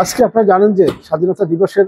আজকে আপনারা জানেন যে স্বাধীনতা দিবসের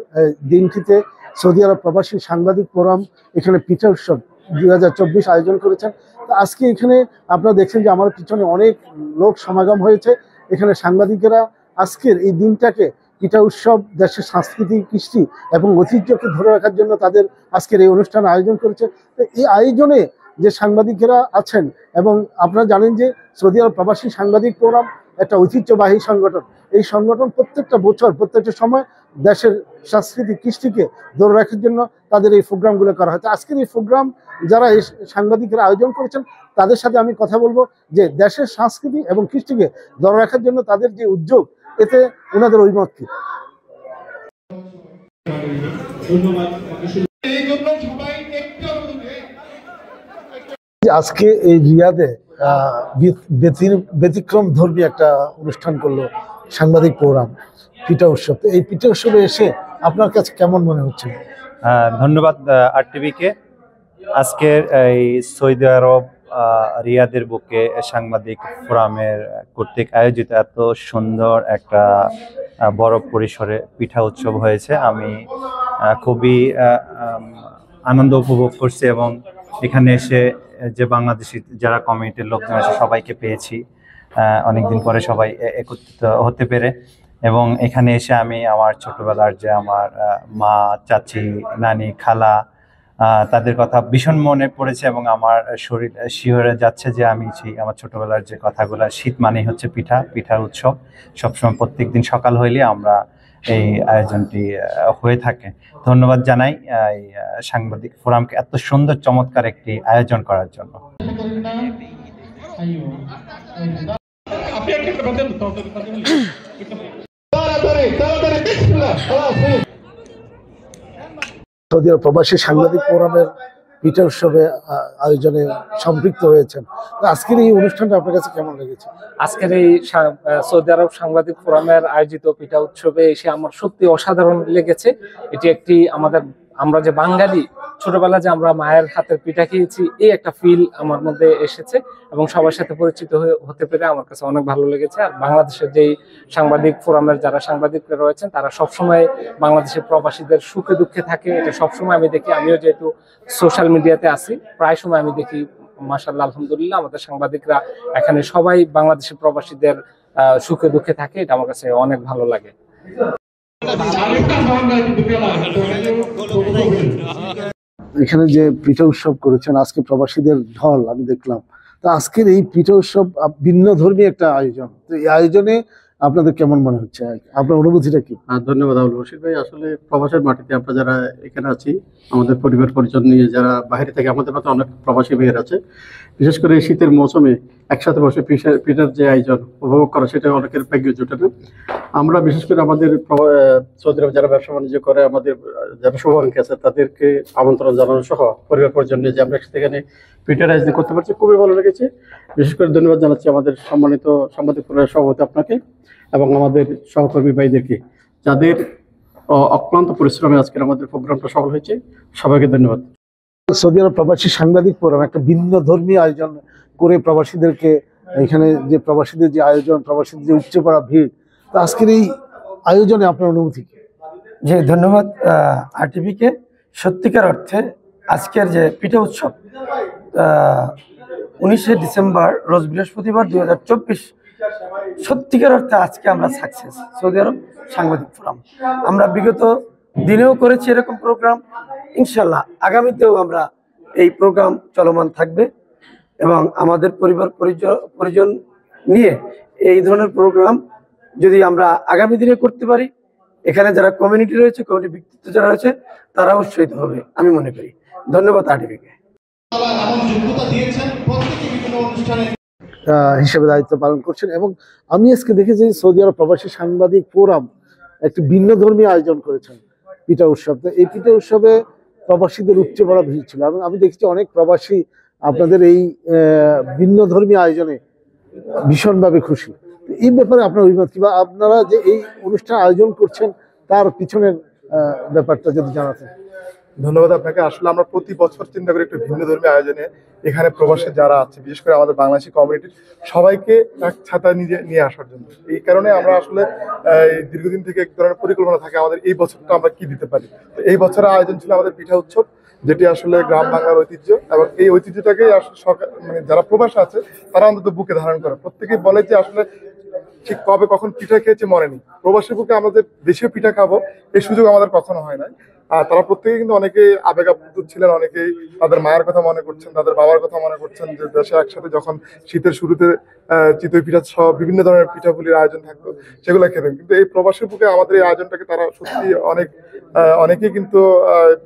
দিনটিতে সৌদি আরব প্রবাসী সাংবাদিক ফোরাম এখানে পিঠা উৎসব 2024 আয়োজন করেছেন। তো আজকে এখানে আপনারা দেখছেন যে আমার পিছনে অনেক লোক সমাগম হয়েছে। এখানে সাংবাদিকেরা আজকের এই দিনটাকে পিঠা উৎসব দেশের সংস্কৃতি, কৃষ্টি এবং ঐতিহ্যকে ধরে রাখার জন্য তাদের আজকের এই অনুষ্ঠান আয়োজন করেছে। তো এই আয়োজনে যে সাংবাদিকেরা আছেন, এবং আপনারা জানেন যে সৌদি আরব প্রবাসী সাংবাদিক ফোরাম একটা ঐতিহ্যবাহী সংগঠন। এই সংগঠন প্রত্যেকটা বছর, প্রত্যেকটা সময় দেশের সংস্কৃতি, কৃষ্টিকে ধরে রাখার জন্য তাদের এই প্রোগ্রামগুলো করা হয়। আজকের এই প্রোগ্রাম যারা এই সাংবাদিকরা আয়োজন করেছেন তাদের সাথে আমি কথা বলবো যে দেশের সংস্কৃতি এবং কৃষ্টিকে ধরে রাখার জন্য তাদের যে উদ্যোগ, এতে ওনাদের অভিমত কি। আজকে এই রিয়াদে ব্যতিক্রম ধর্মী একটা অনুষ্ঠান করলো সাংবাদিক ফোরাম, পিঠা উৎসব। এই পিঠা উৎসবে এসে আপনার কাছে কেমন মনে হচ্ছে? ধন্যবাদ আরটিভিকে। আজকের এই সৌদি আরব রিয়াদের বুকে সাংবাদিক ফোরামের কর্তৃক আয়োজিত এত সুন্দর একটা বড় পরিসরে পিঠা উৎসব হয়েছে। আমি খুবই আনন্দ উপভোগ করছি এবং এখানে এসে যে বাংলাদেশি যারা কমিউনিটির লোকজন আছে সবাইকে পেয়েছি অনেকদিন পরে, সবাই একত্রিত হতে পেরে। এবং এখানে এসে আমি আমার ছোটবেলার যে আমার মা, চাচি, নানি, খালা, তাদের কথা ভীষণ মনে পড়েছে এবং আমার শরীর শিহরে যাচ্ছে যে আমি আমার ছোটবেলার যে কথাগুলো। শীত মানেই হচ্ছে পিঠার উৎসব। সবসময় প্রত্যেক দিন সকাল হইলে আমরা এই আয়োজনটি হয়ে থাকে। ধন্যবাদ জানাই এই সাংবাদিক ফোরামকে এত সুন্দর চমৎকার একটি আয়োজন করার জন্য। সৌদি আরব প্রবাসী সাংবাদিক ফোরামের পিঠা উৎসবে আয়োজনে সম্পৃক্ত হয়েছেন। আজকের এই অনুষ্ঠানটা আপনার কাছে কেমন লেগেছে? আজকের এই সৌদি আরব সাংবাদিক ফোরামের আয়োজিত পিঠা উৎসবে এসে আমার সত্যি অসাধারণ লেগেছে। এটি একটি আমরা যে বাঙালি, ছোটবেলা যে আমরা মায়ের হাতের পিঠা খেয়েছি, এই একটা ফিল আমার মধ্যে এসেছে এবং সবার সাথে পরিচিত হতে পেরে আমার কাছে অনেক ভালো লেগেছে। আর বাংলাদেশের যেই সাংবাদিক ফোরামের যারা সাংবাদিকরা রয়েছেন তারা সবসময় বাংলাদেশের প্রবাসীদের সুখে দুঃখে থাকে, এটা সবসময় আমি দেখি। আমিও যেহেতু সোশ্যাল মিডিয়াতে আছি, প্রায় সময় আমি দেখি মাশাআল্লাহ আলহামদুলিল্লাহ আমাদের সাংবাদিকরা এখানে সবাই বাংলাদেশের প্রবাসীদের সুখে দুঃখে থাকে। এটা আমার কাছে অনেক ভালো লাগে। এখানে যে পিঠা উৎসব করেছেন আজকে প্রবাসীদের ঢল আমি দেখলাম। তো আজকের এই পিঠা উৎসব ভিন্ন ধর্মী একটা আয়োজন। তো এই আয়োজনে আপনাদের কেমন মনে হচ্ছে, আপনার অনুভূতিটা কি? ধন্যবাদ আবুল রশিদ ভাই। আসলে প্রবাসের মাটিতে আমরা যারা এখানে আছি, আমাদের পরিবার পরিজন নিয়ে যারা বাইরে থেকে, আমাদের মতো অনেক প্রবাসী ভাইয়ের আছে। বিশেষ করে শীতের মৌসুমে একসাথে বসে পিঠার যে আয়োজন উপভোগ করা, সেটা অনেকের ভাগ্য জোটে না। আমরা বিশেষ করে আমাদের সৌদি আরব যারা ব্যবসা বাণিজ্য করে, আমাদের যারা শুভাকাঙ্ক্ষী আছে তাদেরকে আমন্ত্রণ জানানো সহ পরিবার পরিজন নিয়ে যে আমরা সেখানে পিঠার আয়োজন করতে পারছি, খুবই ভালো লেগেছে। বিশেষ করে ধন্যবাদ জানাচ্ছি আমাদের সম্মানিত সাংবাদিক ফোরামের সভাপতি আপনাকে এবং আমাদের সহকর্মী ভাইদেরকে, যাদের অক্লান্ত পরিশ্রমে আজকের আমাদের প্রোগ্রামটা সফল হয়েছে। সবাইকে ধন্যবাদ। সৌদি আরব প্রবাসী সাংবাদিক ফোরাম একটা ভিন্ন ধর্মী আয়োজন করে প্রবাসীদেরকে, এখানে যে প্রবাসীদের যে আয়োজন, প্রবাসীদের যে উপচে পড়া ভিড়, তো আজকের এই আয়োজনে আপনার অনুভূতি? যে ধন্যবাদ আরটিভিকে। সত্যিকার অর্থে আজকের যে পিঠা উৎসব 19শে ডিসেম্বর রোজ বৃহস্পতিবার 2024, সত্যিকার অর্থে আজকে আমরা সাকসেস। সৌদি আরব সাংবাদিক ফোরাম আমরা বিগত দিনেও করেছি এরকম প্রোগ্রাম, ইনশাল্লাহ আগামীতেও আমরা এই প্রোগ্রাম চলমান থাকবে এবং আমাদের পরিবার পরিজন নিয়ে এই ধরনের প্রোগ্রাম যদি আমরা আগামী দিনে করতে পারি, এখানে যারা কমিউনিটি রয়েছে, কমিউনিটি ব্যক্তিত্ব যারা রয়েছে, তারা উৎসাহিত হবে আমি মনে করি। ধন্যবাদ আরটিভিকে। হিসেবে দায়িত্ব পালন করছেন এবং আমি আজকে দেখেছি সৌদি আরব প্রবাসী সাংবাদিক ফোরাম একটি ভিন্ন ধর্মী আয়োজন করেছেন পিঠা উৎসব। তো এই পিঠা উৎসবে প্রবাসীদের উপচে পড়া ভিড় ছিল। আমি দেখেছি অনেক প্রবাসী আপনাদের এই ভিন্ন ধর্মী আয়োজনে ভীষণভাবে খুশি। এই ব্যাপারে আপনার অভিমত কি, বা আপনারা যে এই অনুষ্ঠান আয়োজন করছেন তার পিছনের ব্যাপারটা যদি জানাতেন? ধন্যবাদ আপনাকে। আসলে আমরা প্রতি বছর চিন্তা করি একটু ভিন্ন ধর্মী আয়োজনে এখানে প্রবাসী যারা আছে, বিশেষ করে আমাদের বাংলাদেশি কমিউনিটির সবাইকে এক ছাতায় নিয়ে আসার জন্য। এই কারণে আমরা আসলে এই দীর্ঘদিন থেকে এক ধরনের পরিকল্পনা থাকে আমাদের এই বছরটা আমরা কি দিতে পারি। তো এই বছরের আয়োজন ছিল আমাদের পিঠা উৎসব, যেটি আসলে গ্রাম বাংলার ঐতিহ্য, এবং এই ঐতিহ্যটাকে আসলে মানে যারা প্রবাসে আছে তারা অন্তত বুকে ধারণ করে। প্রত্যেকেই বলে যে আসলে ঠিক কবে কখন পিঠা খেয়েছে মনে নেই, প্রবাসী বুকে আমাদের দেশীয় পিঠা খাবো এই সুযোগ আমাদের কখনো হয় না। আর তারা প্রত্যেকে কিন্তু অনেকেই আবেগ আপ্লুত ছিলেন, অনেকেই তাদের মায়ের কথা মনে করছেন, তাদের বাবার কথা মনে করছেন, যে দেশে একসাথে যখন শীতের শুরুতে চিতই পিঠা সহ বিভিন্ন ধরনের পিঠাপুলির আয়োজন থাকতো সেগুলো খেতেন। কিন্তু এই প্রবাসী বুকে আমাদের এই আয়োজনটাকে তারা সত্যি অনেকেই কিন্তু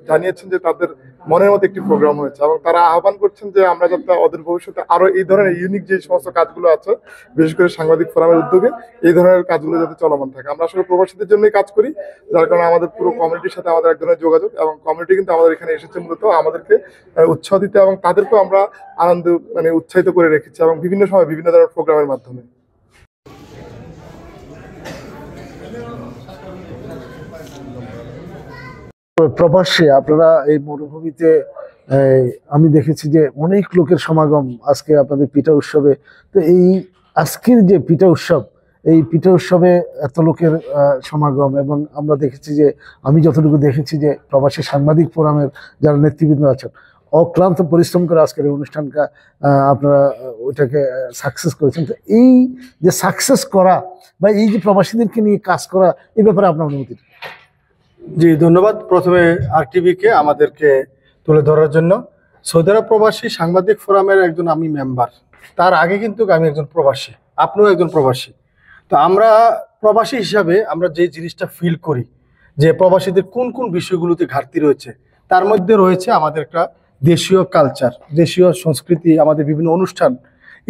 জানিয়েছেন যে তাদের মনের মতো একটি প্রোগ্রাম হয়েছে, এবং তারা আহ্বান করছেন যে আমরা যাতে অদূর ভবিষ্যতে আরো এই ধরনের ইউনিক যে সমস্ত কাজগুলো আছে, বিশেষ করে সাংবাদিক ফোরামের উদ্যোগে এই ধরনের কাজগুলো যাতে চলমান থাকে। আমরা আসলে প্রবাসীদের জন্যই কাজ করি, যার কারণে আমাদের পুরো কমিউনিটির সাথে আমাদের এক ধরনের যোগাযোগ, এবং কমিউনিটি কিন্তু আমাদের এখানে এসেছে মূলত আমাদেরকে উৎসাহ দিতে, এবং তাদেরকেও আমরা আনন্দ মানে উৎসাহিত করে রেখেছি, এবং বিভিন্ন সময় বিভিন্ন ধরনের প্রোগ্রামের মাধ্যমে। প্রবাসে আপনারা এই মরুভূমিতে আমি দেখেছি যে অনেক লোকের সমাগম আজকে আপনাদের পিঠা উৎসবে। তো এই আজকের যে পিঠা উৎসব, এই পিঠা উৎসবে এত লোকের সমাগম, এবং আমরা দেখেছি যে আমি যতটুকু দেখেছি যে প্রবাসী সাংবাদিক ফোরামের যারা নেতৃবৃন্দ আছেন অক্লান্ত পরিশ্রম করে আজকের এই অনুষ্ঠানটা আপনারা ওইটাকে সাকসেস করেছেন। তো এই যে সাকসেস করা বা এই যে প্রবাসীদেরকে নিয়ে কাজ করা, এই ব্যাপারে আপনার অনুমতি? জি ধন্যবাদ প্রথমে আরটিভিকে আমাদেরকে তুলে ধরার জন্য। সৌদি আরব প্রবাসী সাংবাদিক ফোরামের একজন আমি মেম্বার, তার আগে কিন্তু আমি একজন প্রবাসী, আপনিও একজন প্রবাসী। তো আমরা প্রবাসী হিসাবে আমরা যে জিনিসটা ফিল করি যে প্রবাসীদের কোন কোন বিষয়গুলোতে ঘাটতি রয়েছে, তার মধ্যে রয়েছে আমাদের একটা দেশীয় কালচার, দেশীয় সংস্কৃতি, আমাদের বিভিন্ন অনুষ্ঠান।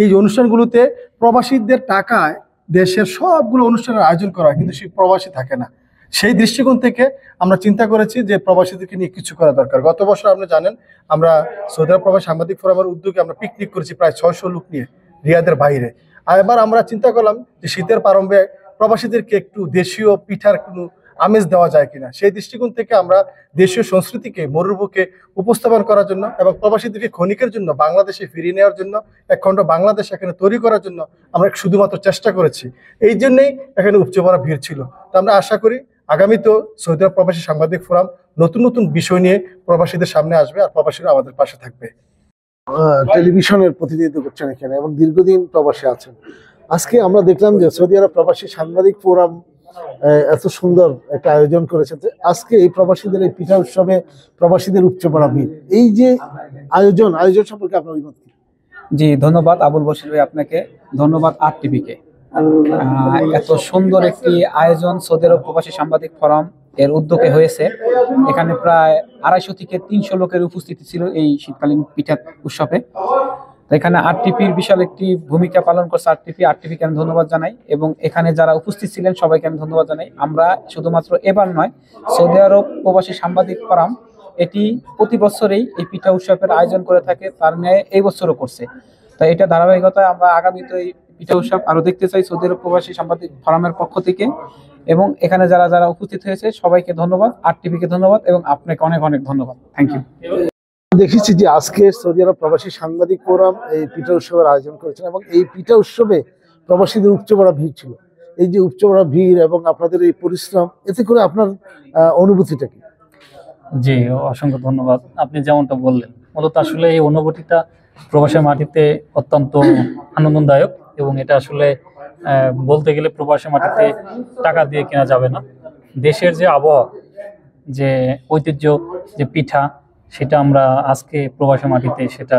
এই অনুষ্ঠানগুলোতে প্রবাসীদের টাকায় দেশের সবগুলো অনুষ্ঠানের আয়োজন করা হয়, কিন্তু সেই প্রবাসী থাকে না। সেই দৃষ্টিকোণ থেকে আমরা চিন্তা করেছি যে প্রবাসীদেরকে নিয়ে কিছু করা দরকার। গত বছর আপনি জানেন আমরা সৌদি আরব প্রবাসী সাংবাদিক ফোরামের উদ্যোগে আমরা পিকনিক করেছি প্রায় 600 লোক নিয়ে রিয়াদের বাইরে। আর এবার আমরা চিন্তা করলাম যে শীতের প্রারম্ভে প্রবাসীদেরকে একটু দেশীয় পিঠার কোনো আমেজ দেওয়া যায় কিনা। সেই দৃষ্টিকোণ থেকে আমরা দেশীয় সংস্কৃতিকে মরুরুবুকে উপস্থাপন করার জন্য এবং প্রবাসীদেরকে ক্ষণিকের জন্য বাংলাদেশে ফিরিয়ে নেওয়ার জন্য, এক খণ্ড বাংলাদেশ এখানে তৈরি করার জন্য আমরা শুধুমাত্র চেষ্টা করেছি। এই জন্যই এখানে উপচে পড়া ভিড় ছিল। তো আমরা আশা করি আগামীতেও সৌদি আরব প্রবাসী সাংবাদিক ফোরাম নতুন নতুন বিষয় নিয়ে প্রবাসীদের সামনে আসবে, আর প্রবাসীরা আমাদের পাশে থাকবে। টেলিভিশনের প্রতিনিধিত্ব করছেন এখানে এবং দীর্ঘদিন প্রবাসী আছেন। আজকে আমরা দেখলাম যে সৌদি আরব প্রবাসী সাংবাদিক ফোরাম এত সুন্দর একটা আয়োজন করেছে। আজকে এই প্রবাসীদের এই পিঠা উৎসবে প্রবাসীদের উপচে পড়া ভিড়, এই যে আয়োজন সম্পর্কে আপনার অভিমত কি? জি ধন্যবাদ আবুল বশির ভাই, আপনাকে ধন্যবাদ আরটিভিকে। এত সুন্দর একটি আয়োজন সৌদি আরব প্রবাসী সাংবাদিক ফোরাম এর উদ্যোগে হয়েছে। এখানে প্রায় 250 থেকে 300 লোকের উপস্থিতি ছিল এই শীতকালীন পিঠা উৎসবে। এখানে আরটিভির বিশাল একটি ভূমিকা পালন করছে আরটিভিকে আমি ধন্যবাদ জানাই, এবং এখানে যারা উপস্থিত ছিলেন সবাইকে আমি ধন্যবাদ জানাই। আমরা শুধুমাত্র এবার নয়, সৌদি আরব প্রবাসী সাংবাদিক ফোরাম এটি প্রতি বছরেই এই পিঠা উৎসবের আয়োজন করে থাকে, তার ন্যায় এই বছরও করছে। তাই এটা ধারাবাহিকতায় আমরা আগামীতে এই পিঠা উৎসব আরো দেখতে চাই সৌদি আরব প্রবাসী সাংবাদিক ফোরামের পক্ষ থেকে। এবং এখানে যারা যারা উপস্থিত হয়েছে সবাইকে ধন্যবাদ, আরটিভিকে ধন্যবাদ, এবং আপনাকে অনেক অনেক ধন্যবাদ। Thank you. দেখেছি যে আজকে সৌদি আরব প্রবাসী সাংবাদিক ফোরাম এই পিঠা উৎসবের আয়োজন করেছেন, এবং এই পিঠা উৎসবে প্রবাসীদের উপচে পড়া ভিড় ছিল। এই যে উপচে পড়া ভিড় এবং আপনাদের এই পরিশ্রম, এতে করে আপনার অনুভূতিটা কি? জি অসংখ্য ধন্যবাদ। আপনি যেমনটা বললেন, মূলত আসলে এই অনুভূতিটা প্রবাসের মাটিতে অত্যন্ত আনন্দদায়ক, এবং এটা আসলে বলতে গেলে প্রবাসের মাটিতে টাকা দিয়ে কেনা যাবে না। দেশের যে আবহাওয়া, যে ঐতিহ্য, যে পিঠা, সেটা আমরা আজকে প্রবাসের মাটিতে সেটা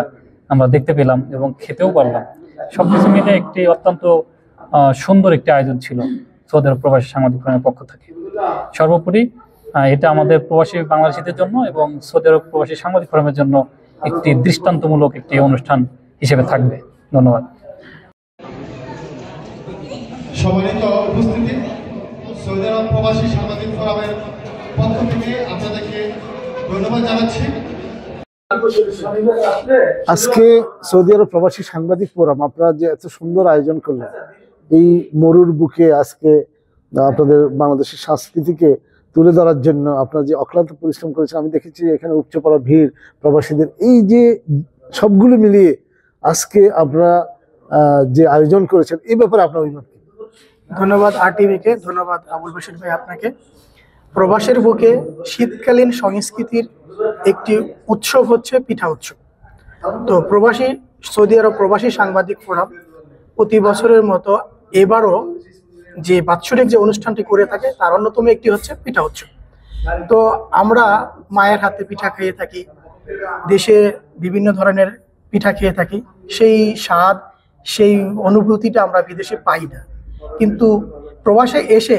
আমরা দেখতে পেলাম এবং খেতেও পারলাম। সবকিছু মিলে একটি অত্যন্ত সুন্দর একটি আয়োজন ছিল সৌদি আরব প্রবাসী সাংবাদিক ফোরামের পক্ষ থেকে। সর্বোপরি এটা আমাদের প্রবাসী বাংলাদেশীদের জন্য এবং সৌদি আরব প্রবাসী সাংবাদিক ফোরামের জন্য একটি দৃষ্টান্তমূলক একটি অনুষ্ঠান হিসেবে থাকবে। ধন্যবাদ। সম্মানিত উপস্থিতি, সৌদি আরব প্রবাসী সাংবাদিক ফোরামের পক্ষ থেকে আপনাদেরকে ধন্যবাদ জানাচ্ছি। আজকে সৌদি আরব প্রবাসী সাংবাদিক ফোরাম আপনারা যে এত সুন্দর আয়োজন করলেন, এই মরুর বুকে আজকে আপনাদের বাংলাদেশের সংস্কৃতিকে তুলে ধরার জন্য আপনারা যে অক্লান্ত পরিশ্রম করেছেন, আমি দেখেছি যে এখানে উপচে পড়া ভিড় প্রবাসীদের, এই যে সবগুলো মিলিয়ে আজকে আপনারা যে আয়োজন করেছেন এই ব্যাপারে আপনার অভিমত কি? ধন্যবাদ আরটিভিকে, ধন্যবাদ আবুল বশির ভাই আপনাকে। প্রবাসের বুকে শীতকালীন সংস্কৃতির একটি উৎসব হচ্ছে পিঠা উৎসব। তো সৌদি আরব প্রবাসী সাংবাদিক ফোরাম প্রতি বছরের মতো এবারও যে বাৎসরিক যে অনুষ্ঠানটি করে থাকে তার অন্যতম একটি হচ্ছে পিঠা উৎসব। তো আমরা মায়ের হাতে পিঠা খেয়ে থাকি, দেশে বিভিন্ন ধরনের পিঠা খেয়ে থাকি, সেই স্বাদ সেই অনুভূতিটা আমরা বিদেশে পাই না। কিন্তু প্রবাসে এসে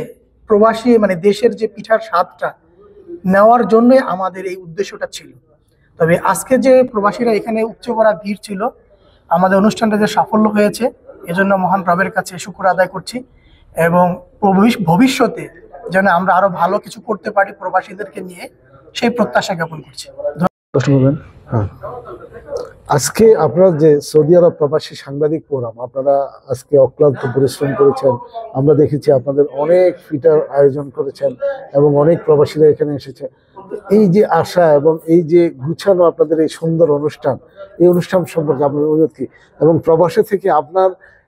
প্রবাসী মানে দেশের যে পিঠার স্বাদটা নেওয়ার জন্যই আমাদের এই উদ্দেশ্যটা ছিল। তবে আজকে যে প্রবাসীরা এখানে উপচে পড়া ভিড় ছিল, আমাদের অনুষ্ঠানটা যে সাফল্য হয়েছে এজন্য মহান রবের কাছে শুকর আদায় করছি এবং ভবিষ্যতে যেন আমরা আরো ভালো কিছু করতে পারি প্রবাসীদেরকে নিয়ে, সেই প্রত্যাশা জ্ঞাপন করছি। হ্যাঁ, আজকে আপনারা যে সৌদি আরব প্রবাসী সাংবাদিক ফোরাম, আপনারা আজকে অক্লান্ত পরিশ্রম করেছেন, আমরা দেখেছি আপনাদের অনেক পিঠার আয়োজন করেছেন এবং অনেক প্রবাসীরা এখানে এসেছে। এই যে আশা এবং এই যে গুছানো আপনাদের এই সুন্দর অনুষ্ঠান, এই অনুষ্ঠান সম্পর্কে আপনার অভিমত কি? এবং প্রবাসে থেকে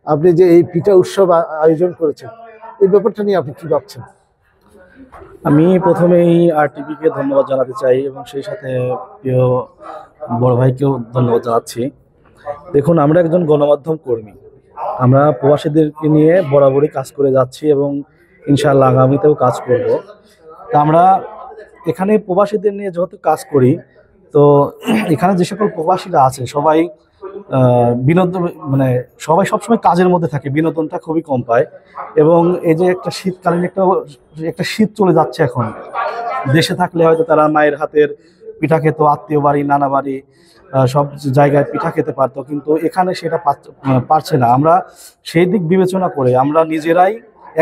আপনি যে এই পিঠা উৎসব আয়োজন করেছেন এই ব্যাপারটা নিয়ে আপনি কি ভাবছেন? আমি প্রথমেই আরটিভিকে ধন্যবাদ জানাতে চাই এবং সেই সাথে প্রিয় বড় ভাইকেও ধন্যবাদ জানাচ্ছি। দেখুন, আমরা একজন গণমাধ্যম কর্মী, আমরা প্রবাসীদেরকে নিয়ে বরাবরই কাজ করে যাচ্ছি এবং ইনশাআল্লাহ আগামীতেও কাজ করব। তা আমরা এখানে প্রবাসীদের নিয়ে যেহেতু কাজ করি, তো এখানে যে সকল প্রবাসীরা আছে সবাই বিনোদন সবাই সবসময় কাজের মধ্যে থাকে, বিনোদনটা খুবই কম পায়। এবং এই যে একটা শীতকালীন একটা শীত চলে যাচ্ছে, এখন দেশে থাকলে হয়তো তারা মায়ের হাতের পিঠা খেত, আত্মীয় বাড়ি নানা বাড়ি সব জায়গায় পিঠা খেতে পারতো, কিন্তু এখানে সেটা পারছে না। আমরা সেই দিক বিবেচনা করে আমরা নিজেরাই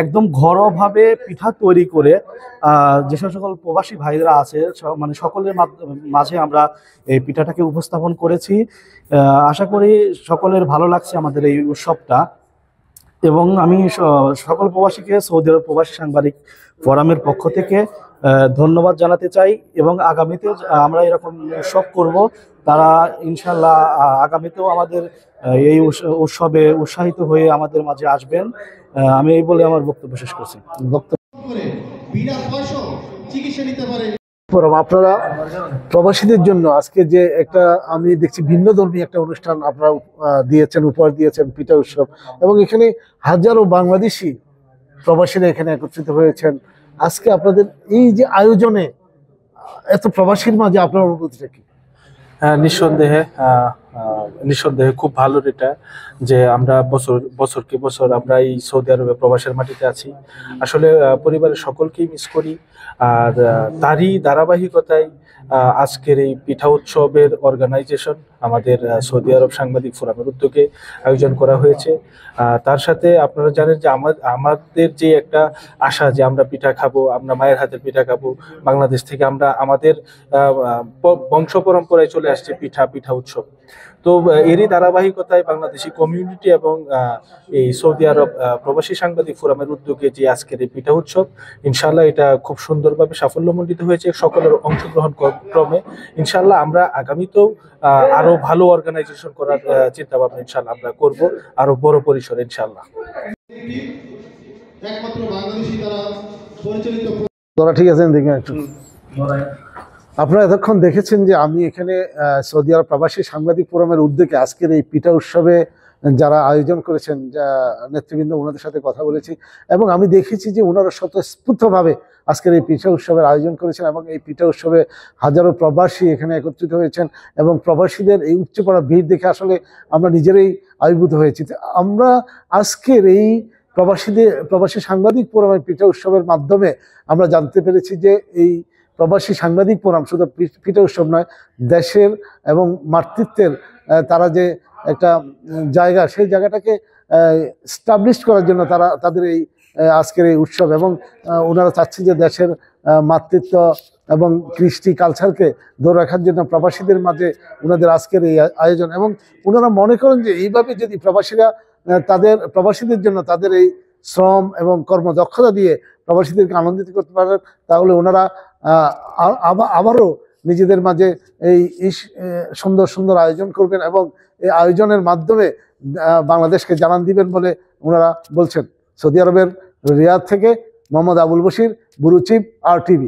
একদম ঘরোয়াভাবে পিঠা তৈরি করে যে সকল প্রবাসী ভাইরা আছে সকলের মাঝে আমরা এই পিঠাটাকে উপস্থাপন করেছি। আশা করি সকলের ভালো লাগছে আমাদের এই উৎসবটা। এবং আমি সকল প্রবাসীকে সৌদি আরব প্রবাসী সাংবাদিক ফোরামের পক্ষ থেকে ধন্যবাদ জানাতে চাই এবং আগামীতে আমরা এরকম উৎসব করব। তারা ইনশাল্লাহ আগামীতেও আমাদের এই উৎসবে উৎসাহিত হয়ে আমাদের মাঝে আসবেন। আমি এই বলে আমার বক্তব্য শেষ করছি। আপনারা প্রবাসীদের জন্য আজকে যে একটা আমি দেখছি ভিন্ন ধর্মী একটা অনুষ্ঠান আপনারা দিয়েছেন, উপহার দিয়েছেন, পিঠা উৎসব, এবং এখানে হাজারো বাংলাদেশি প্রবাসীরা এখানে একত্রিত হয়েছেন। আজকে আপনাদের এই যে আয়োজনে এত প্রবাসীর মাঝে আপনার অনুভূতিটা কি? নিঃসন্দেহে খুব ভালো এটা যে আমরা বছরকে বছর আমরা এই সৌদি আরবে প্রবাসের মাটিতে আছি। আসলে পরিবারের সকলকেই মিস করি, আর তারই ধারাবাহিকতায় আজকের এই পিঠা উৎসবের অর্গানাইজেশন আমাদের সৌদি আরব সাংবাদিক ফোরামের উদ্যোগে আয়োজন করা হয়েছে। তার সাথে আপনারা জানেন যে আমাদের যে একটা আশা যে আমরা পিঠা খাবো, আমরা মায়ের হাতের পিঠা খাবো, বাংলাদেশ থেকে আমরা আমাদের বংশ পরম্পরায় চলে আসছে পিঠা উৎসব। তো এরই ধারাবাহিকতায় বাংলাদেশি কমিউনিটি এবং এই সৌদি আরব প্রবাসী সাংবাদিক ফোরামের উদ্যোগে যে আজকের এই পিঠা উৎসব, ইনশাল্লাহ এটা খুব সুন্দরভাবে সাফল্যমণ্ডিত হয়েছে সকলের অংশগ্রহণ ক্রমে। ইনশাল্লাহ আমরা আগামীতেও আরো ভালো অর্গানাইজেশন করার চিন্তা ভাবনা ইনশাল্লাহ আমরা করব, আরো বড় পরিসরে ইনশাল্লাহ। ঠিক আছে, দেখেন একটু আপনারা এতক্ষণ দেখেছেন যে আমি এখানে সৌদি আরব প্রবাসী সাংবাদিক ফোরামের উদ্যোগে আজকের এই পিঠা উৎসবে যারা আয়োজন করেছেন, নেতৃবৃন্দ, ওনাদের সাথে কথা বলেছি এবং আমি দেখেছি যে ওনারা স্বতঃস্ফূর্তভাবে আজকের এই পিঠা উৎসবের আয়োজন করেছেন এবং এই পিঠা উৎসবে হাজারো প্রবাসী এখানে একত্রিত হয়েছেন এবং প্রবাসীদের এই উপচে পড়া ভিড় দেখে আসলে আমরা নিজেরাই আবির্ভূত হয়েছি। আমরা আজকের এই প্রবাসী সাংবাদিক ফোরামের পিঠা উৎসবের মাধ্যমে আমরা জানতে পেরেছি যে এই প্রবাসী সাংবাদিক ফোরাম শুধু পিঠা উৎসব নয়, দেশের এবং মাতৃত্বের তারা যে একটা জায়গা, সেই জায়গাটাকে স্টাবলিশ করার জন্য তাদের এই আজকের এই উৎসব, এবং ওনারা চাচ্ছেন যে দেশের মাতৃত্ব এবং কৃষ্টি কালচারকে ধরে রাখার জন্য প্রবাসীদের মাঝে ওনাদের আজকের এই আয়োজন। এবং ওনারা মনে করেন যে এইভাবে যদি প্রবাসীদের জন্য তাদের এই শ্রম এবং কর্মদক্ষতা দিয়ে প্রবাসীদেরকে আনন্দিত করতে পারেন, তাহলে ওনারা আবারও নিজেদের মাঝে এই সুন্দর সুন্দর আয়োজন করবেন এবং এই আয়োজনের মাধ্যমে বাংলাদেশকে জানান দিবেন বলে ওনারা বলছেন। সৌদি আরবের রিয়াদ থেকে Mohammad Abul Bashir, bureau chief, RTV।